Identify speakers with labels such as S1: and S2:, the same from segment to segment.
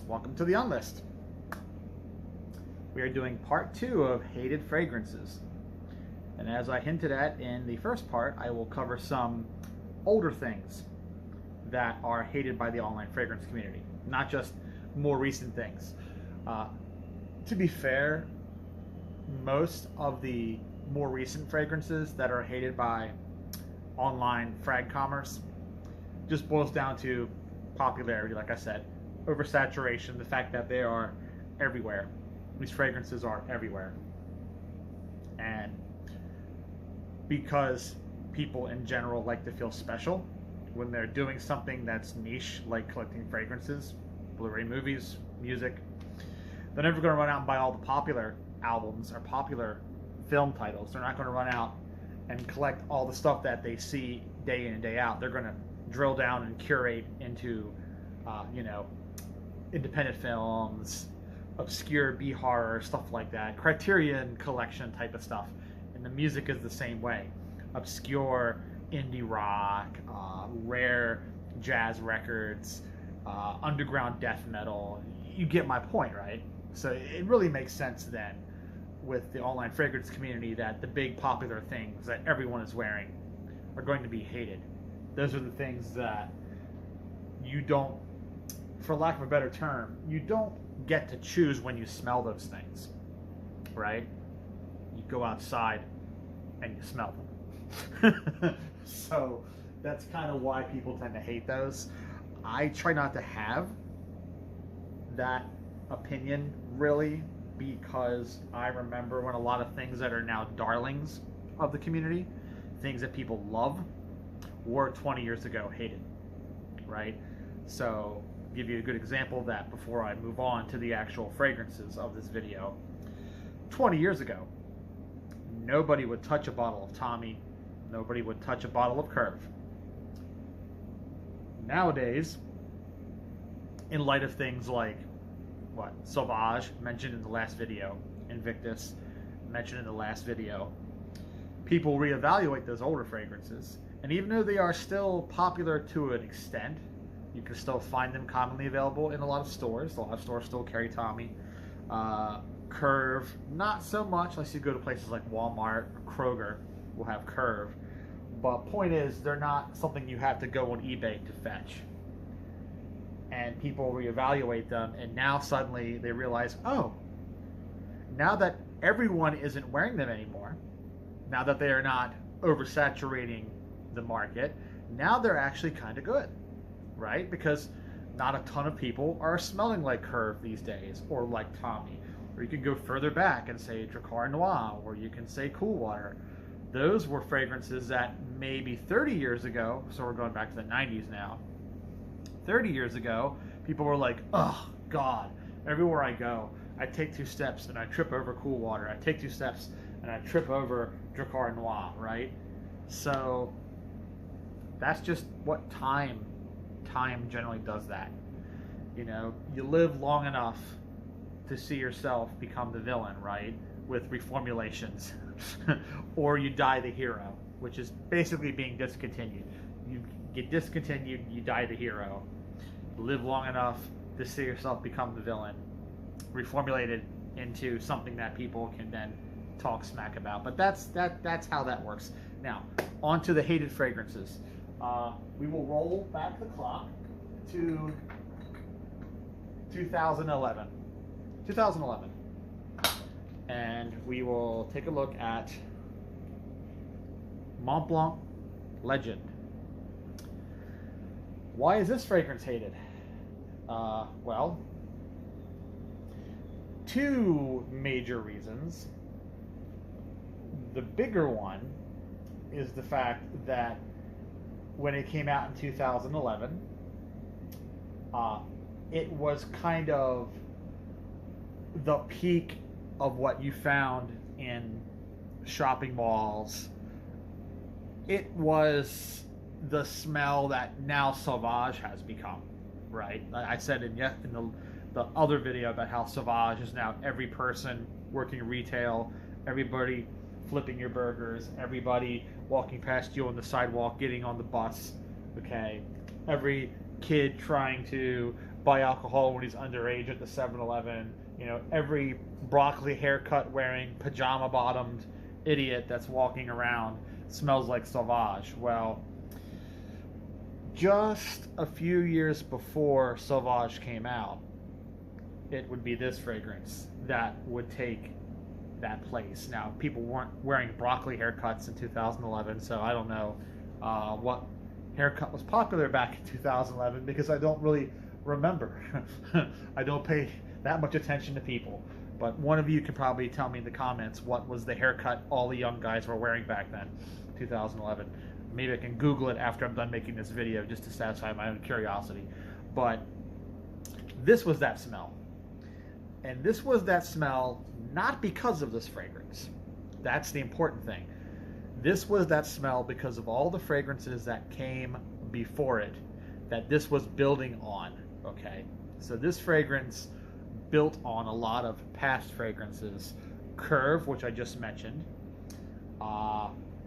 S1: welcome to the Unlist. We are doing part 2 of hated fragrances. And as I hinted at in the first part, I will cover some older things that are hated by the online fragrance community, not just more recent things. To be fair, most of the more recent fragrances that are hated by online frag commerce just boils down to popularity, like I said, oversaturation, the fact that they are everywhere. These fragrances are everywhere. And because people in general like to feel special when they're doing something that's niche, like collecting fragrances, Blu-ray movies, music, they're never going to run out and buy all the popular albums or popular film titles. They're not going to run out and collect all the stuff that they see day in and day out. They're going to drill down and curate into, independent films, obscure B-horror, stuff like that, Criterion collection type of stuff. And the music is the same way. Obscure indie rock, rare jazz records, underground death metal. You get my point, right? So it really makes sense then with the online fragrance community that the big popular things that everyone is wearing are going to be hated. Those are the things that you don't, for lack of a better term, you don't get to choose when you smell those things, right? You go outside and you smell them. So that's kind of why people tend to hate those. I try not to have that opinion, really, because I remember when a lot of things that are now darlings of the community, things that people love, were 20 years ago hated, right? So, give you a good example of that before I move on to the actual fragrances of this video. 20 years ago, nobody would touch a bottle of Tommy, nobody would touch a bottle of Curve. Nowadays, in light of things like Sauvage, mentioned in the last video, Invictus, mentioned in the last video, people reevaluate those older fragrances. And even though they are still popular to an extent, you can still find them commonly available in a lot of stores. A lot of stores still carry Tommy. Curve, not so much unless you go to places like Walmart or Kroger will have Curve. But point is, they're not something you have to go on eBay to fetch. And people reevaluate them, and now suddenly they realize, oh, now that everyone isn't wearing them anymore, now that they are not oversaturating the market, now they're actually kind of good, right? Because not a ton of people are smelling like Curve these days, or like Tommy. Or you can go further back and say Drakkar Noir, or you can say Cool Water. Those were fragrances that maybe 30 years ago, so we're going back to the 90s now, 30 years ago, people were like, oh, God, everywhere I go, I take 2 steps and I trip over Cool Water. I take 2 steps and I trip over Drakkar Noir, right? So that's just what time generally does that. You know, you live long enough to see yourself become the villain, right? With reformulations. Or you die the hero, which is basically being discontinued. You get discontinued, you die the hero. Live long enough to see yourself become the villain, reformulated into something that people can then talk smack about. But that's how that works. Now, on to the hated fragrances. We will roll back the clock to 2011. 2011. And we will take a look at Montblanc Legend. Why is this fragrance hated? Well, 2 major reasons. The bigger one is the fact that when it came out in 2011, it was kind of the peak of what you found in shopping malls. It was the smell that now Sauvage has become, right? I said in the other video about how Sauvage is now every person working retail, everybody flipping your burgers, everybody walking past you on the sidewalk, getting on the bus, okay? Every kid trying to buy alcohol when he's underage at the 7-Eleven. You know, every broccoli haircut wearing, pajama bottomed idiot that's walking around smells like Sauvage. Well, just a few years before Sauvage came out, it would be this fragrance that would take that place. Now, people weren't wearing broccoli haircuts in 2011, so I don't know what haircut was popular back in 2011 because I don't really remember. I don't pay that much attention to people. But one of you can probably tell me in the comments what was the haircut all the young guys were wearing back then, 2011. Maybe I can Google it after I'm done making this video just to satisfy my own curiosity. But this was that smell. And this was that smell not because of this fragrance. That's the important thing. This was that smell because of all the fragrances that came before it that this was building on, okay? So this fragrance built on a lot of past fragrances. Curve, which I just mentioned.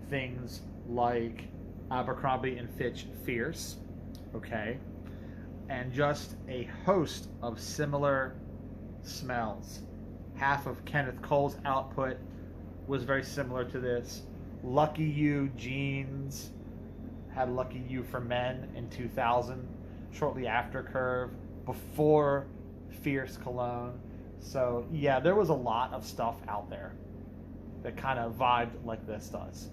S1: Things like Abercrombie and Fitch Fierce, okay? And just a host of similar smells. Half of Kenneth Cole's output was very similar to this. Lucky You Jeans had Lucky You for Men in 2000, shortly after Curve, before Fierce Cologne. So yeah, there was a lot of stuff out there that kind of vibed like this does.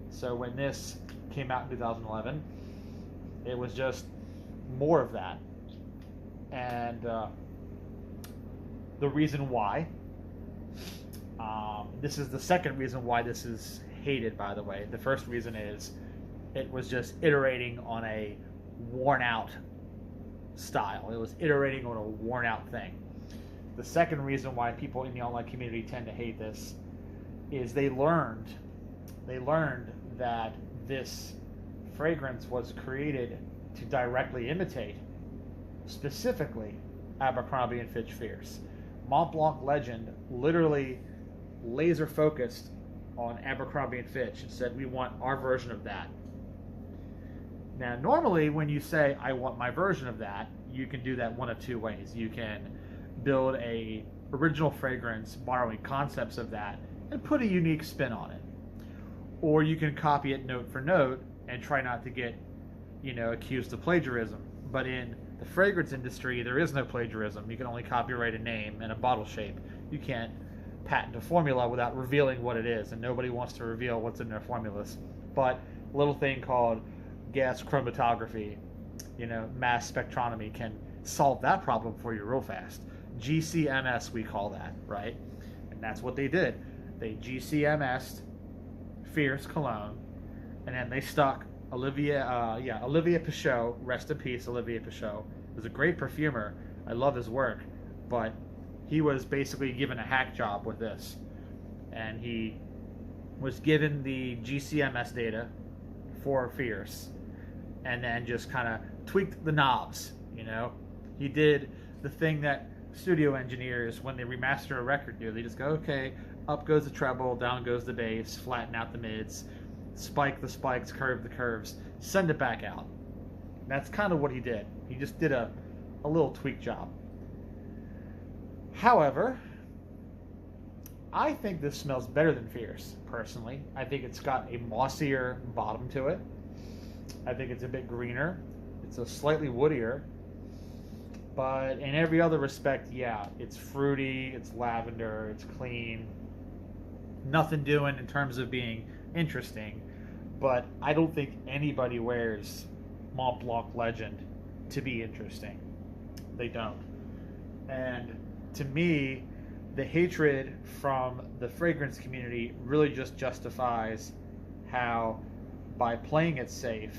S1: So when this came out in 2011, it was just more of that. And the reason why, this is the second reason why this is hated, by the way. The first reason is it was just iterating on a worn out style. It was iterating on a worn out thing. The second reason why people in the online community tend to hate this is they learned that this fragrance was created to directly imitate, specifically, Abercrombie and Fitch Fierce. Montblanc Legend literally laser focused on Abercrombie and Fitch and said, we want our version of that. Now, normally when you say, I want my version of that, you can do that one of two ways. You can build a original fragrance borrowing concepts of that and put a unique spin on it. Or you can copy it note for note and try not to get, accused of plagiarism. But in the fragrance industry, there is no plagiarism. You can only copyright a name and a bottle shape. You can't patent a formula without revealing what it is, and nobody wants to reveal what's in their formulas. But a little thing called gas chromatography, mass spectrometry can solve that problem for you real fast. GCMS, we call that, right? And that's what they did. They GCMS'd Fierce Cologne, and then they stuck Olivier Pichot, rest in peace, Olivier Pichot. Was a great perfumer. I love his work, but he was basically given a hack job with this, and he was given the GCMS data for Fierce, and then just kind of tweaked the knobs. He did the thing that studio engineers, when they remaster a record, do. They just go, okay, up goes the treble, down goes the bass, flatten out the mids, spike the spikes, curve the curves, send it back out. That's kind of what he did. He just did a little tweak job. However, I think this smells better than Fierce, personally. I think it's got a mossier bottom to it. I think it's a bit greener. It's a slightly woodier. But in every other respect, yeah, it's fruity, it's lavender, it's clean. Nothing doing in terms of being interesting. But I don't think anybody wears Montblanc Legend to be interesting. They don't. And to me, the hatred from the fragrance community really just justifies how, by playing it safe,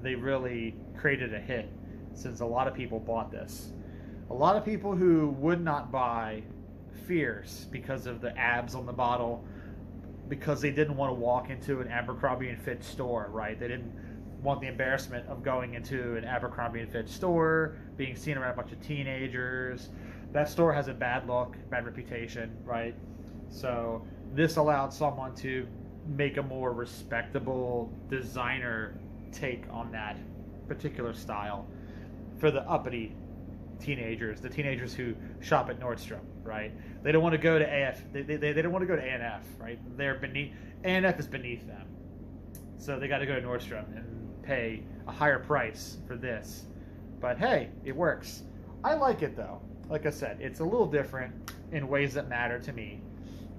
S1: they really created a hit, since a lot of people bought this. A lot of people who would not buy Fierce because of the abs on the bottle, because they didn't want to walk into an Abercrombie & Fitch store, right? They didn't want the embarrassment of going into an Abercrombie & Fitch store, being seen around a bunch of teenagers. That store has a bad look, bad reputation, right? So this allowed someone to make a more respectable designer take on that particular style for the uppity teenagers, the teenagers who shop at Nordstrom, right? They don't want to go to AF. They don't want to go to A&F, right? They're beneath. A&F is beneath them, so they got to go to Nordstrom and pay a higher price for this. But hey, it works. I like it though. Like I said, it's a little different in ways that matter to me.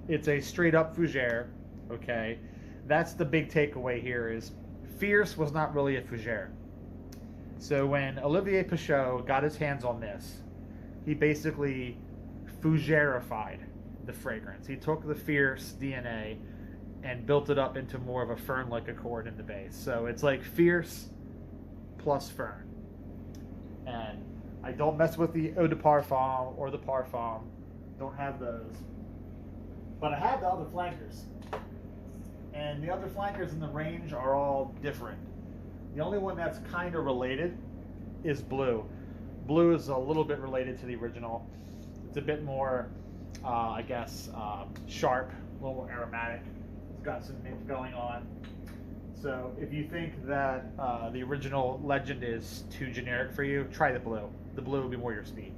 S1: It's a straight up fougere, okay? That's the big takeaway here is Fierce was not really a fougere. So when Olivier Pichot got his hands on this, he basically fougerified the fragrance. He took the Fierce DNA and built it up into more of a fern-like accord in the base. So it's like Fierce plus fern. And I don't mess with the eau de parfum or the parfum. Don't have those. But I have the other flankers. And the other flankers in the range are all different. The only one that's kind of related is Blue. Blue is a little bit related to the original. It's a bit more, I guess, sharp, a little more aromatic. It's got some mint going on. So if you think that the original Legend is too generic for you, try the Blue. The Blue will be more your speed.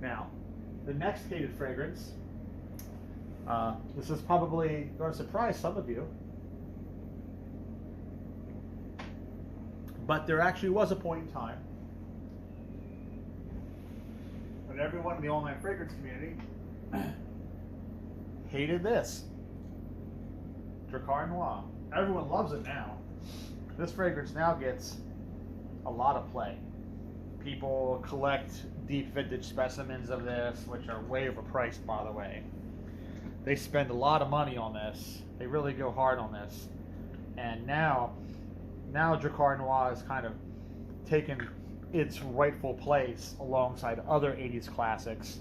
S1: Now, the next hated fragrance, this is probably going to surprise some of you, but there actually was a point in time when everyone in the online fragrance community hated this. Drakkar Noir. Everyone loves it now. This fragrance now gets a lot of play. People collect deep vintage specimens of this, which are way overpriced, by the way. They spend a lot of money on this. They really go hard on this. And now Drakkar Noir has kind of taken its rightful place alongside other 80s classics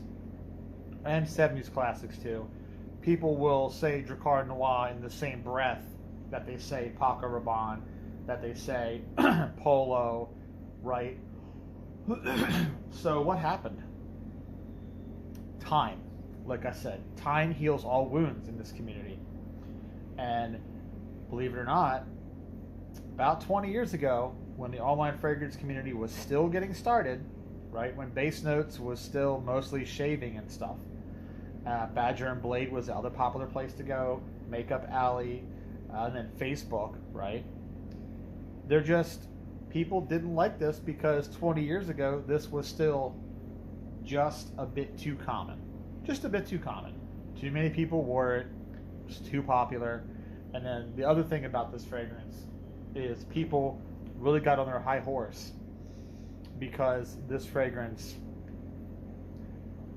S1: and 70s classics too. People will say Drakkar Noir in the same breath that they say Paco Rabanne, that they say Polo, right? So what happened? Time. Like I said, time heals all wounds in this community. And believe it or not, about 20 years ago, when the online fragrance community was still getting started, right, when Base Notes was still mostly shaving and stuff, Badger and Blade was the other popular place to go, Makeup Alley, and then Facebook, right? People didn't like this because 20 years ago, this was still just a bit too common. Just a bit too common. Too many people wore it. It was too popular. And then the other thing about this fragrance is people really got on their high horse because this fragrance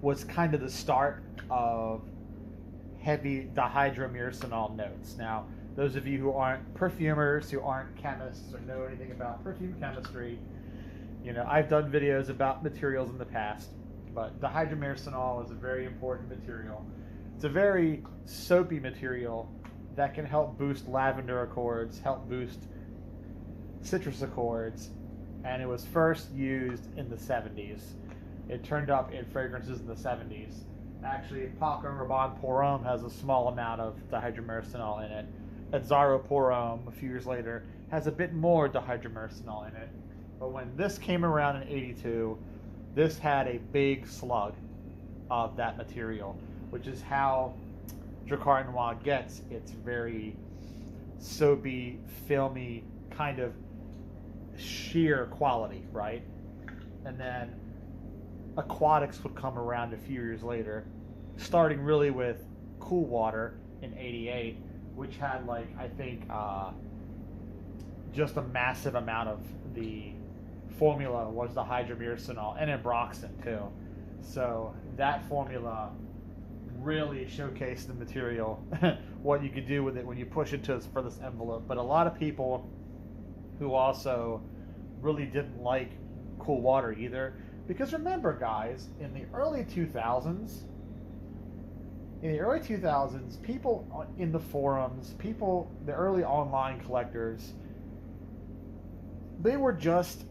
S1: was kind of the start of heavy dihydramycin notes. Now, those of you who aren't perfumers, who aren't chemists, or know anything about perfume chemistry, you know, I've done videos about materials in the past, but dihydramycin is a very important material. It's a very soapy material that can help boost lavender accords, help boost citrus accords, and it was first used in the 70s. It turned up in fragrances in the 70s. Actually, Paco Rabanne Pour Homme has a small amount of dihydramycin in it. Azzaro Pour Homme, a few years later, has a bit more dihydramycin in it. But when this came around in 82, this had a big slug of that material, which is how Drakkar Noir gets its very soapy, filmy, kind of sheer quality, right? And then Aquatics would come around a few years later, starting really with Cool Water in 88, which had, like, I think, just a massive amount of the formula was the hydramycinol, and ambroxan too. So that formula really showcased the material, what you could do with it when you push it to its furthest envelope. But a lot of people who also really didn't like Cool Water either, because remember, guys, in the early 2000s, people in the forums, the early online collectors, they were just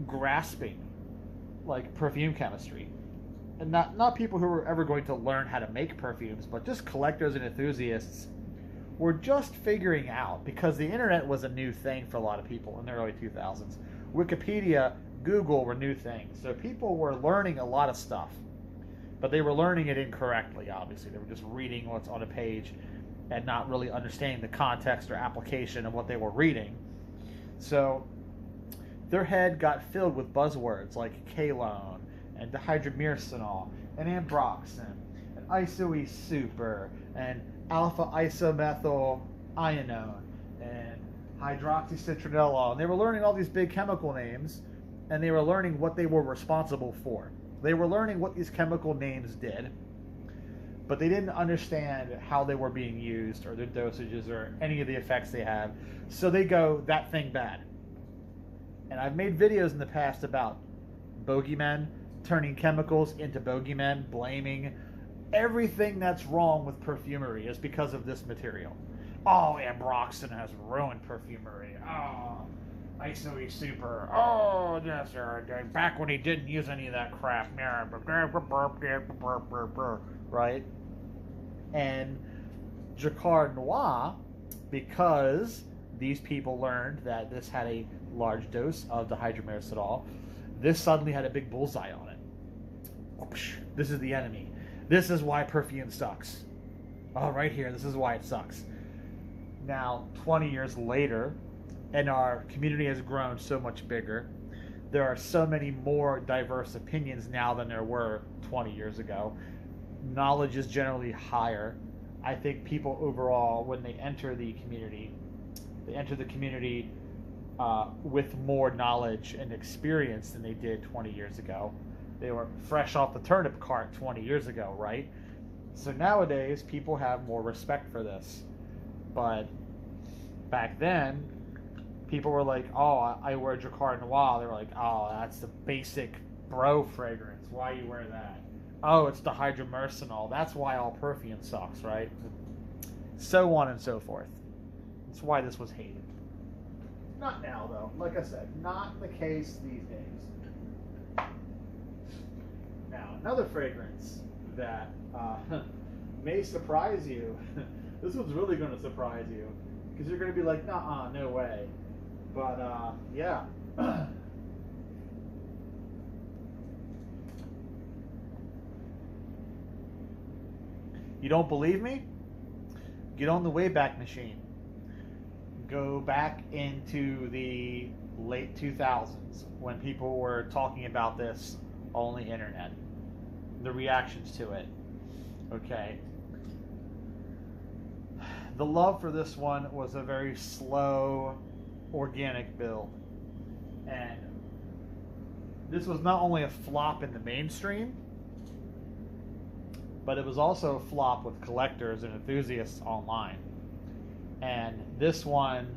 S1: grasping, like, perfume chemistry. And not people who were ever going to learn how to make perfumes, but just collectors and enthusiasts were just figuring out, because the internet was a new thing for a lot of people in the early 2000s. Wikipedia Google were new things. So people were learning a lot of stuff, but they were learning it incorrectly, obviously. They were just reading what's on a page and not really understanding the context or application of what they were reading. So their head got filled with buzzwords like Kalone and dihydramycinol and ambroxan and isoe super and alpha isomethyl ionone and hydroxycitronellol. And they were learning all these big chemical names, and they were learning what they were responsible for. They were learning what these chemical names did, but they didn't understand how they were being used or their dosages or any of the effects they have. So they go, that thing bad. And I've made videos in the past about bogeymen, turning chemicals into bogeymen, blaming everything that's wrong with perfumery is because of this material. Oh, ambroxan has ruined perfumery. Oh, isoe super. Oh, yes, sir. Back when he didn't use any of that crap. Right? And Drakkar Noir, because these people learned that this had a large dose of dihydramycinol, this suddenly had a big bullseye on it. This is the enemy. This is why perfume sucks. Oh, right here, this is why it sucks. Now, 20 years later, and our community has grown so much bigger, there are so many more diverse opinions now than there were 20 years ago. Knowledge is generally higher. I think people overall, when they enter the community, with more knowledge and experience than they did 20 years ago. They were fresh off the turnip cart 20 years ago, right? So nowadays, people have more respect for this. But back then, people were like, oh, I wear Drakkar Noir. They were like, oh, that's the basic bro fragrance. Why you wear that? Oh, it's dihydramycinol. That's why all perfume sucks, right? So on and so forth. That's why this was hated. Not now, though. Like I said, not the case these days. Now, another fragrance that may surprise you. This one's really going to surprise you, because you're going to be like, nah, no way. But, yeah. You don't believe me? Get on the Wayback Machine. Go back into the late 2000s when people were talking about this on the internet. The reactions to it. Okay. The love for this one was a very slow, organic build. And this was not only a flop in the mainstream, but it was also a flop with collectors and enthusiasts online. And this one,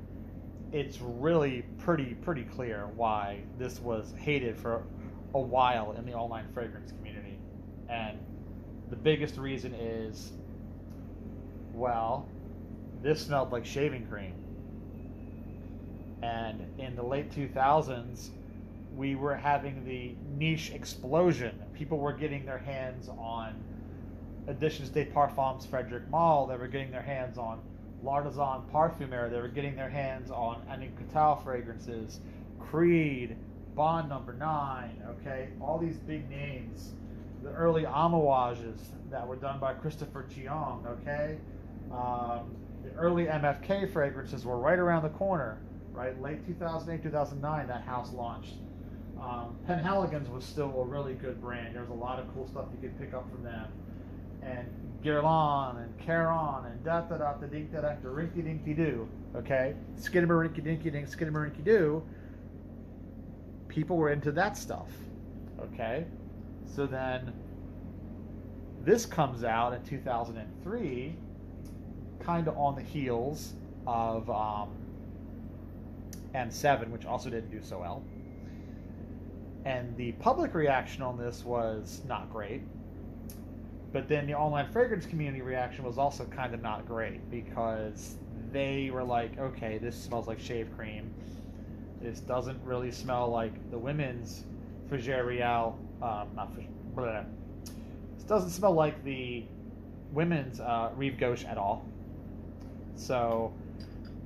S1: it's really pretty clear why this was hated for a while in the online fragrance community. And the biggest reason is, well, this smelled like shaving cream. And in the late 2000s, we were having the niche explosion. People were getting their hands on Editions des Parfums Frederic Malle. They were getting their hands on L'Artisan Parfumeur. They were getting their hands on Annick Goutal fragrances, Creed, Bond Number 9, okay? All these big names. The early Amouages that were done by Christopher Cheong, okay? The early MFK fragrances were right around the corner, right? Late 2008, 2009, that house launched. Penhaligon's was still a really good brand. There was a lot of cool stuff you could pick up from them. And Guerlain and Caron and da-da-da-da-dink-da-da-da, rinky-dinky-doo, okay? Skidamarinky-dinky-dink, skidamarinky-doo. People were into that stuff, okay? So then this comes out in 2003, kind of on the heels of N7, which also didn't do so well. And the public reaction on this was not great. But then the online fragrance community reaction was also kind of not great, because they were like, okay, this smells like shave cream. This doesn't really smell like the women's Fougere Real. This doesn't smell like the women's Rive Gauche at all. So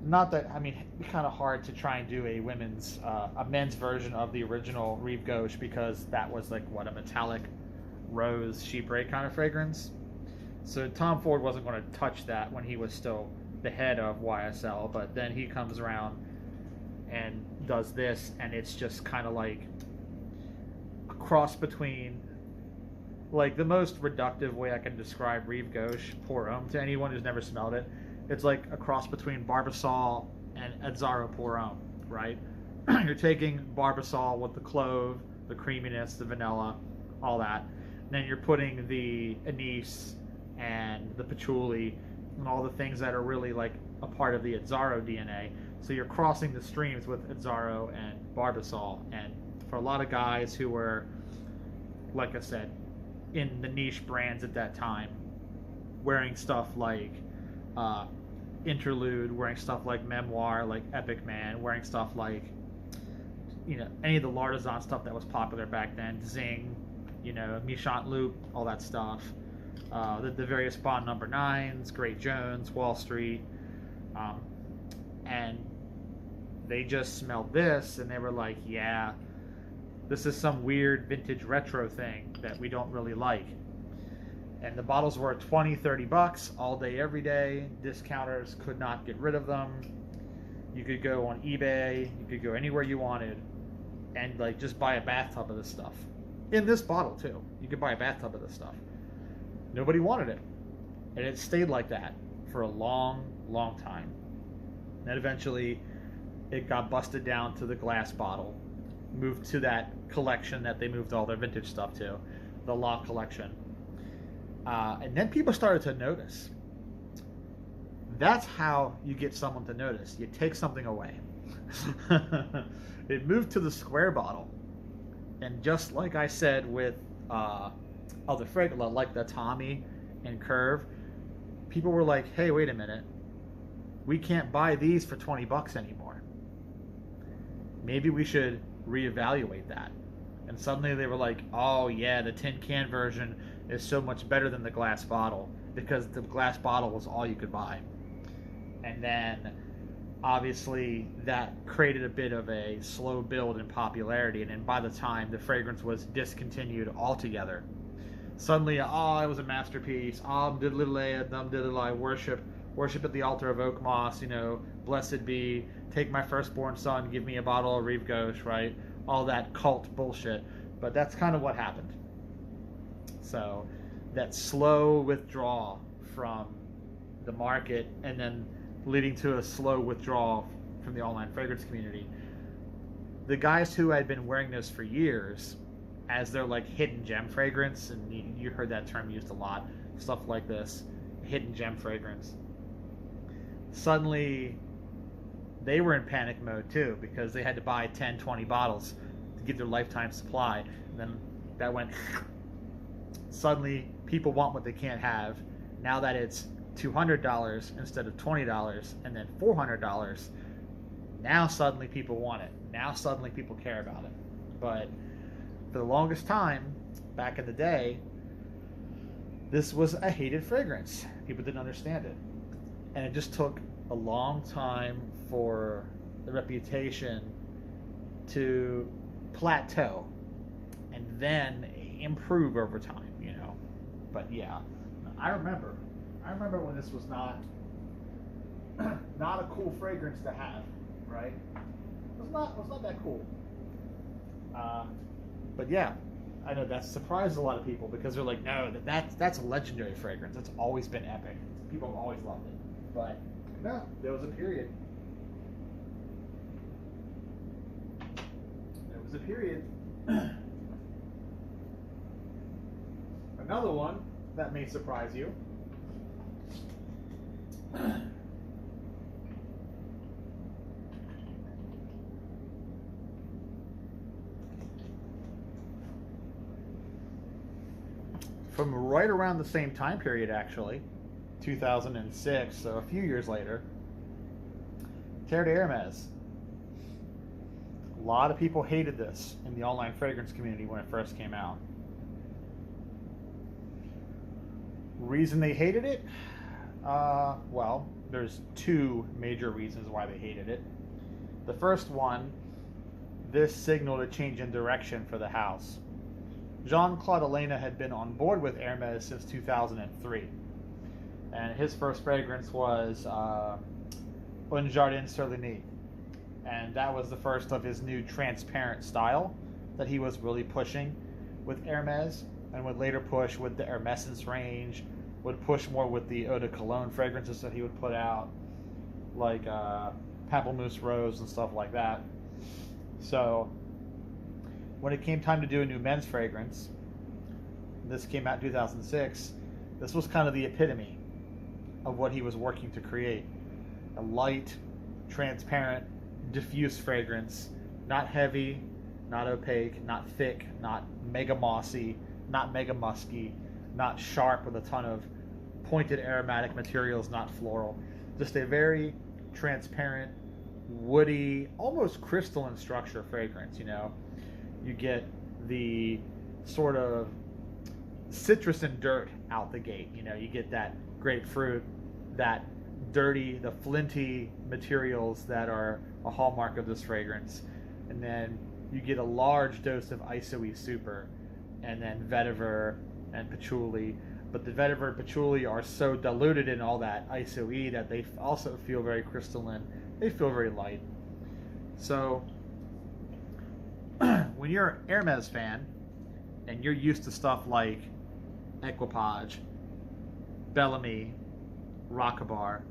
S1: not that, I mean, it'd be kind of hard to try and do a men's version of the original Rive Gauche, because that was like what, a metallic rose chypre kind of fragrance. So Tom Ford wasn't going to touch that when he was still the head of YSL, but then he comes around and does this, and it's just kind of like a cross between, like, the most reductive way I can describe Rive Gauche Pour Homme to anyone who's never smelled it. It's like a cross between Barbasol and Azzaro Pour Homme, right? You're taking Barbasol with the clove, the creaminess, the vanilla, all that. And then you're putting the anise and the patchouli and all the things that are really like a part of the Azzaro DNA. So you're crossing the streams with Azzaro and Barbasol. And for a lot of guys who were, like I said, in the niche brands at that time, wearing stuff like Interlude, wearing stuff like Memoir, like Epic Man, wearing stuff like, you know, any of the L'Artisan stuff that was popular back then, Zing, you know, Michant Loop, all that stuff. The various Bond Number 9s, Great Jones, Wall Street, and they just smelled this and they were like, yeah, this is some weird vintage retro thing that we don't really like. And the bottles were $20-30 all day, every day. Discounters could not get rid of them. You could go on eBay, you could go anywhere you wanted, and like just buy a bathtub of this stuff. In this bottle too, you could buy a bathtub of this stuff. Nobody wanted it, and it stayed like that for a long, long time. And then eventually, it got busted down to the glass bottle, moved to that collection that they moved all their vintage stuff to, the La collection. And then people started to notice. That's how you get someone to notice. You take something away. It moved to the square bottle. And just like I said with other fragrances, like the Tommy and Curve, people were like, hey, wait a minute. We can't buy these for $20 anymore. Maybe we should reevaluate that. And suddenly they were like, oh yeah, the tin can version is so much better than the glass bottle, because the glass bottle was all you could buy. And then obviously that created a bit of a slow build in popularity, and then by the time the fragrance was discontinued altogether, suddenly, it was a masterpiece, worship at the altar of oak moss, you know, blessed be, take my firstborn son, give me a bottle of Rive Gauche, right? All that cult bullshit. But that's kind of what happened. So that slow withdrawal from the market, and then leading to a slow withdrawal from the online fragrance community. The guys who had been wearing this for years as their like hidden gem fragrance, and you heard that term used a lot, stuff like this, hidden gem fragrance, suddenly they were in panic mode too, because they had to buy 10-20 bottles to get their lifetime supply. And then that went suddenly people want what they can't have. Now that it's $200 instead of $20 and then $400, now suddenly people want it. Now suddenly people care about it. But for the longest time back in the day, this was a hated fragrance. People didn't understand it, and it just took a long time for the reputation to plateau and then improve over time, you know. But yeah, I remember when this was not a cool fragrance to have, right? It was not that cool. But yeah, I know that surprised a lot of people, because they're like, no, that's a legendary fragrance. It's always been epic. People have always loved it. But no, there was a period. There was a period. Another one that may surprise you. From right around the same time period, actually, 2006, so a few years later, Terre de Hermes. A lot of people hated this in the online fragrance community when it first came out. Reason they hated it? Well, there's two major reasons why they hated it. The first one, this signaled a change in direction for the house. Jean-Claude Elena had been on board with Hermes since 2003, and his first fragrance was Un Jardin sur le Nid, and that was the first of his new transparent style that he was really pushing with Hermes, and would later push with the Hermescence range, would push more with the eau de cologne fragrances that he would put out, like Pamplemousse Rose and stuff like that. So when it came time to do a new men's fragrance, this came out in 2006, this was kind of the epitome of what he was working to create. A light, transparent, diffuse fragrance, not heavy, not opaque, not thick, not mega mossy, not mega musky, not sharp with a ton of pointed aromatic materials, not floral. Just a very transparent, woody, almost crystalline structure fragrance, you know. You get the sort of citrus and dirt out the gate, you know. You get that grapefruit, that dirty, the flinty materials that are a hallmark of this fragrance. And then you get a large dose of isoe super, and then vetiver and patchouli. But the vetiver and patchouli are so diluted in all that isoe that they also feel very crystalline. They feel very light. So when you're an Hermes fan and you're used to stuff like Equipage, Bellamy, Rockabar,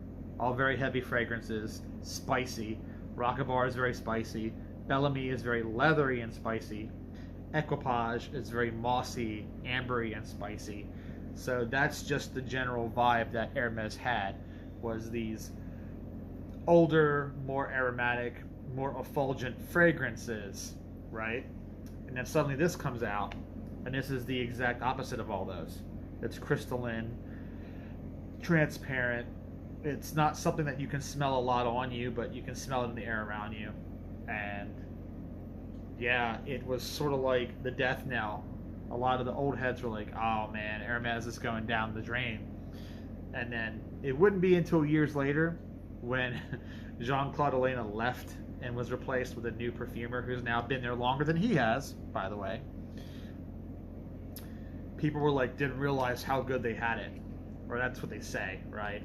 S1: all very heavy fragrances, spicy. Rockabar is very spicy. Bellamy is very leathery and spicy. Equipage is very mossy, ambery, and spicy. So that's just the general vibe that Hermes had, was these older, more aromatic, more effulgent fragrances, right? And then suddenly this comes out, and this is the exact opposite of all those. It's crystalline, transparent. It's not something that you can smell a lot on you, but you can smell it in the air around you. And yeah, it was sort of like the death knell. A lot of the old heads were like, oh man, Hermes is going down the drain. And then it wouldn't be until years later when Jean-Claude Elena left and was replaced with a new perfumer who's now been there longer than he has, by the way. People were like, didn't realize how good they had it. Or that's what they say, right?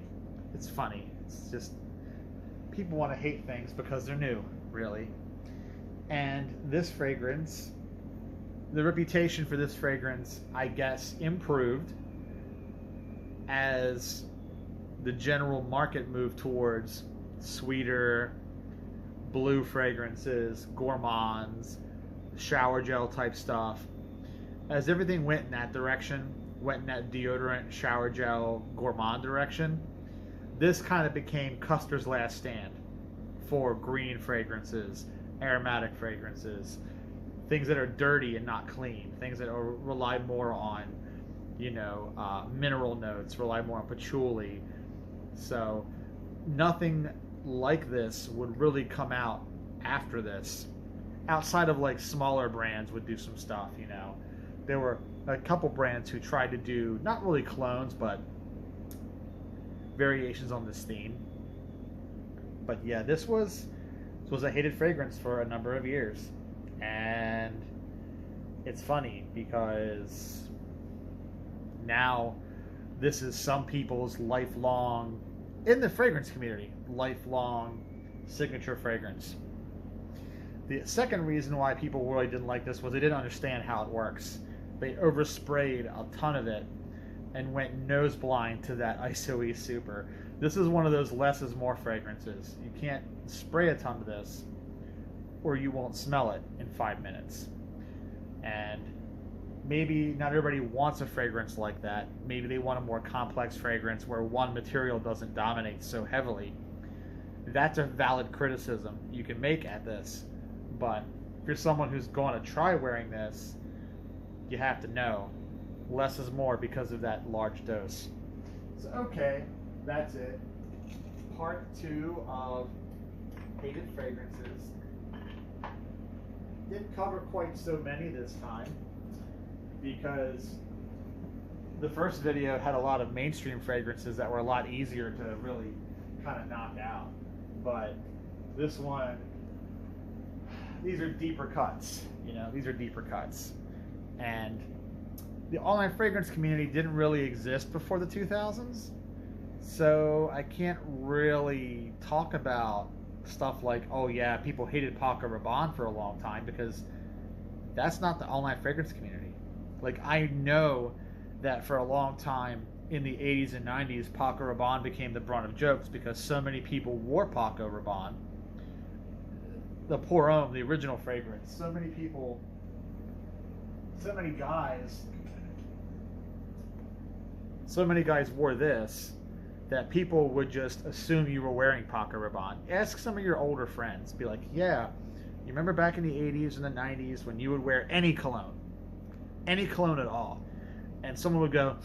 S1: It's funny. It's just, people want to hate things because they're new, really. And this fragrance, the reputation for this fragrance, I guess, improved as the general market moved towards sweeter, blue fragrances, gourmands, shower gel type stuff. As everything went in that direction, went in that deodorant, shower gel, gourmand direction, this kind of became Custer's last stand for green fragrances, aromatic fragrances, things that are dirty and not clean, things that rely more on, you know, mineral notes, rely more on patchouli. So nothing like this would really come out after this. Outside of like smaller brands would do some stuff, you know. There were a couple brands who tried to do not really clones, but variations on this theme. But yeah, this was a hated fragrance for a number of years. And it's funny because now this is some people's lifelong, in the fragrance community, lifelong signature fragrance. The second reason why people really didn't like this was they didn't understand how it works. They oversprayed a ton of it and went nose blind to that isoe super. This is one of those less is more fragrances. You can't spray a ton of this or you won't smell it in 5 minutes. And maybe not everybody wants a fragrance like that. Maybe they want a more complex fragrance where one material doesn't dominate so heavily. That's a valid criticism you can make at this. But if you're someone who's going to try wearing this, you have to know less is more because of that large dose. So okay, that's it. Part 2 of hated fragrances. Didn't cover quite so many this time because the first video had a lot of mainstream fragrances that were a lot easier to really kind of knock out. But this one, these are deeper cuts. You know, these are deeper cuts. And the online fragrance community didn't really exist before the 2000s. So I can't really talk about stuff like, oh yeah, people hated Paco Rabanne for a long time, because that's not the online fragrance community. Like, I know that for a long time in the 80s and 90s, Paco Rabanne became the brunt of jokes because so many people wore Paco Rabanne. The Pour Homme, the original fragrance, so many people, so many guys wore this that people would just assume you were wearing Paco Rabanne. Ask some of your older friends. Be like, yeah, you remember back in the 80s and the 90s when you would wear any cologne at all? And someone would go,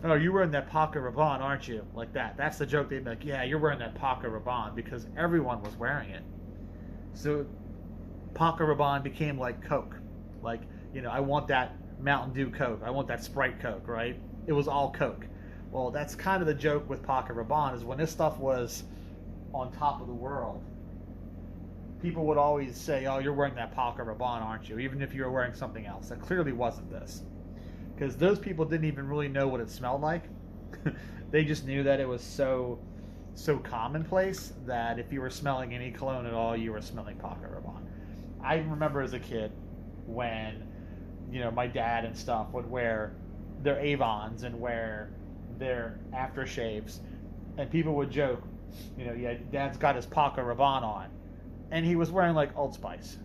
S1: oh, you're wearing that Paco Rabanne, aren't you? Like that. That's the joke. They'd be like, yeah, you're wearing that Paco Rabanne, because everyone was wearing it. So Paco Rabanne became like Coke. Like, you know, I want that Mountain Dew Coke. I want that Sprite Coke, right? It was all Coke. Well, that's kind of the joke with Paco Rabanne, is when this stuff was on top of the world, people would always say, oh, you're wearing that Paco Rabanne, aren't you? Even if you were wearing something else. That clearly wasn't this. Because those people didn't even really know what it smelled like. They just knew that it was so commonplace that if you were smelling any cologne at all, you were smelling Paco Rabanne. I remember as a kid when, you know, my dad and stuff would wear their Avons and wear their aftershaves, and people would joke, you know, yeah, Dad's got his Paco Rabanne on, and he was wearing like Old Spice.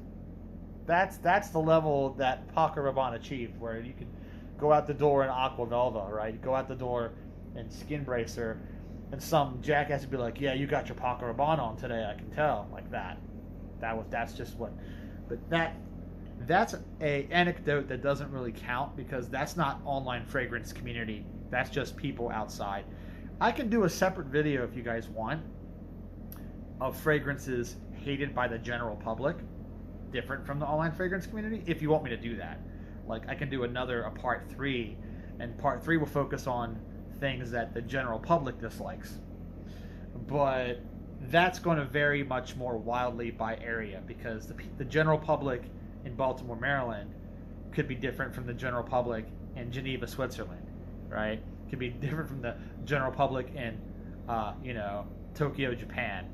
S1: That's the level that Paco Rabanne achieved, where you could go out the door in Aqua Velva, right? Go out the door in Skin Bracer, and some jackass would be like, yeah, you got your Paco Rabanne on today, I can tell, like that. That's just what. But that's a anecdote that doesn't really count, because that's not online fragrance community. That's just people outside. I can do a separate video if you guys want of fragrances hated by the general public, different from the online fragrance community, if you want me to do that. Like, I can do a part 3, and part 3 will focus on things that the general public dislikes. But that's going to vary much more wildly by area, because the general public in Baltimore, Maryland could be different from the general public in Geneva, Switzerland, right? Could be different from the general public in, Tokyo, Japan.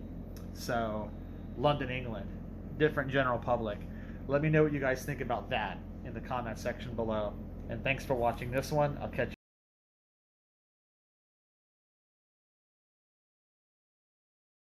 S1: So, London, England, different general public. Let me know what you guys think about that in the comment section below. And thanks for watching this one. I'll catch you.